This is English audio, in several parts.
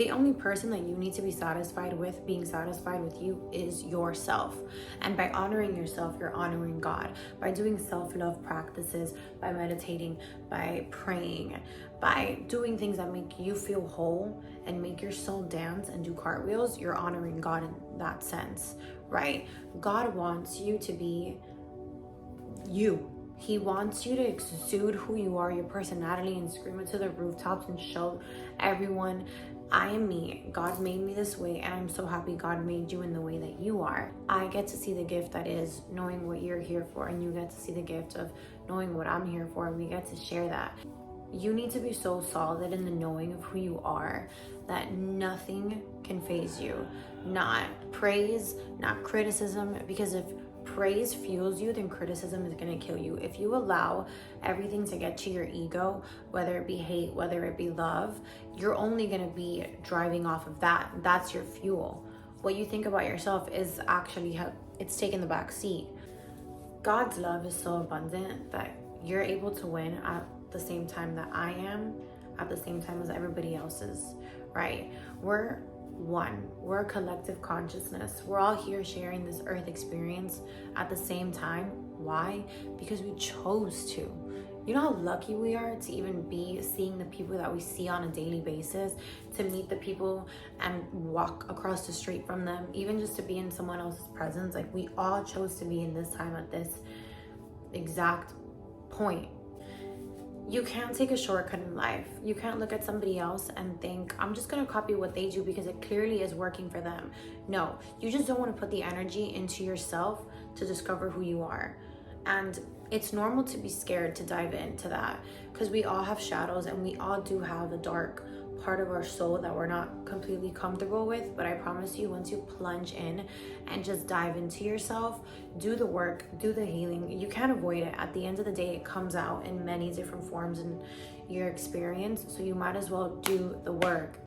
The only person that you need to be satisfied with, being satisfied with you, is yourself. And by honoring yourself, you're honoring God. By doing self-love practices, by meditating, by praying, by doing things that make you feel whole and make your soul dance and do cartwheels, you're honoring God in that sense, right? God wants you to be you. He wants you to exude who you are, your personality, and scream it to the rooftops and show everyone, I am me. God made me this way, and I'm so happy God made you in the way that you are. I get to see the gift that is knowing what you're here for, and you get to see the gift of knowing what I'm here for, and we get to share that. You need to be so solid in the knowing of who you are that nothing can faze you. Not praise, not criticism, because if praise fuels you, then criticism is going to kill you. If you allow everything to get to your ego, whether it be hate, whether it be love, you're only going to be driving off of that. That's your fuel. What you think about yourself is actually how it's taken the back seat. God's love is so abundant that you're able to win at the same time that I am, at the same time as everybody else is, right? We're one. We're a collective consciousness. We're all here sharing this earth experience at the same time. Why? Because we chose to. You know how lucky we are to even be seeing the people that we see on a daily basis, to meet the people and walk across the street from them, even just to be in someone else's presence. Like, we all chose to be in this time at this exact point. You can't take a shortcut in life. You can't look at somebody else and think, I'm just gonna copy what they do because it clearly is working for them. No, you just don't want to put the energy into yourself to discover who you are. And it's normal to be scared to dive into that, because we all have shadows and we all do have a dark part of our soul that we're not completely comfortable with. But I promise you, once you plunge in and just dive into yourself, do the work, do the healing, you can't avoid it. At the end of the day, it comes out in many different forms in your experience, so you might as well do the work.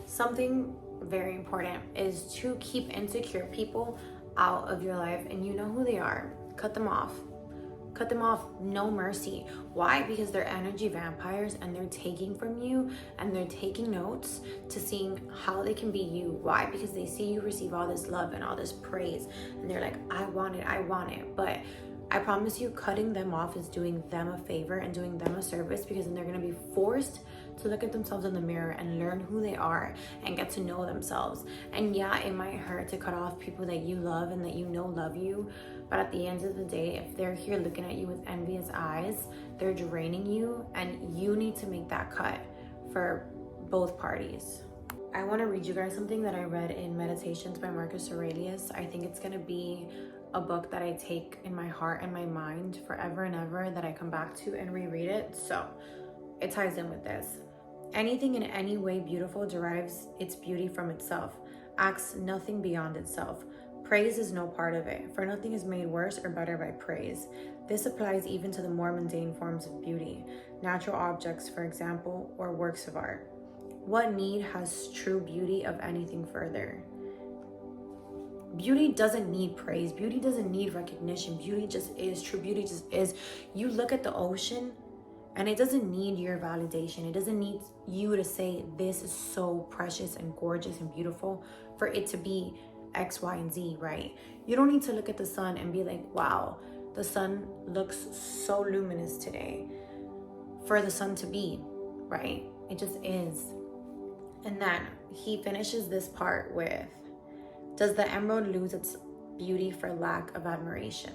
Something very important is to keep insecure people out of your life, and you know who they are. Cut them off. Cut them off, no mercy. Why? Because they're energy vampires, and they're taking from you, and they're taking notes to seeing how they can be you. Why? Because they see you receive all this love and all this praise, and they're like, I want it, I want it. But I promise you, cutting them off is doing them a favor and doing them a service, because then they're going to be forced to look at themselves in the mirror and learn who they are and get to know themselves. And yeah, it might hurt to cut off people that you love and that you know love you, but at the end of the day, if they're here looking at you with envious eyes, they're draining you, and you need to make that cut for both parties. I want to read you guys something that I read in Meditations by Marcus Aurelius. I think it's going to be a book that I take in my heart and my mind forever and ever, that I come back to and reread it. So it ties in with this. Anything in any way beautiful derives its beauty from itself, acts nothing beyond itself. Praise is no part of it, for nothing is made worse or better by praise. This applies even to the more mundane forms of beauty, natural objects, for example, or works of art. What need has true beauty of anything further? Beauty doesn't need praise. Beauty doesn't need recognition. Beauty just is. True beauty just is. You look at the ocean, and it doesn't need your validation. It doesn't need you to say, this is so precious and gorgeous and beautiful for it to be X, Y, and Z, right? You don't need to look at the sun and be like, wow, the sun looks so luminous today, for the sun to be, right? It just is. And then he finishes this part with, does the emerald lose its beauty for lack of admiration?